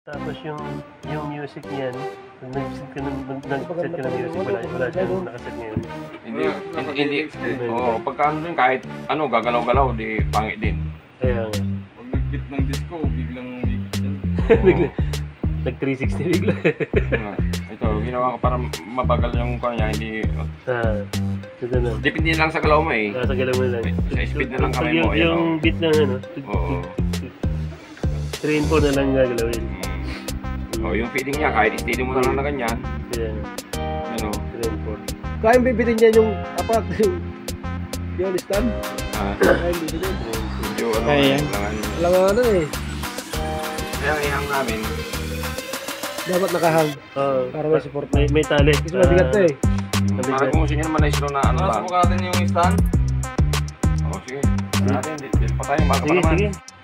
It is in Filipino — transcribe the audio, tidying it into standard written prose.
Tapos yung music niyan, nag-set ka ng music, wala siyang nakaset ngayon. Hindi. Oo, pagka ano din, kahit ano, gagalaw-galaw, di pangit din. Kaya nga. Pag nag-beat ng disco, biglang Bigla. Nag-360 bigla. Ito, ginawa ko para mabagal yung kanya, hindi... Ito na. Depende lang sa galaw mo eh. Sa galaw mo lang. Sa speed na lang kamay mo. Yung beat ng ano. Oo. 3 and 4 na lang gagalawin. Oh, yung feeling niya, kahit steady mo na lang na ganyan. Yeah. Ano? 3 and 4. Kaya bibitin niya yung apat. Yung stand. Kaya bibitin. Yung ano, Kaya yan. Alam nga ano eh. Kaya ang ihang namin. Dapat nakahang. Para may support. May tali. Kasi mabigat to eh. Para kung sige naman na na ano lang. Subukan natin yung stand. Oo, sige. Natin, di pa tayo, baka pa Sige, naman. sige.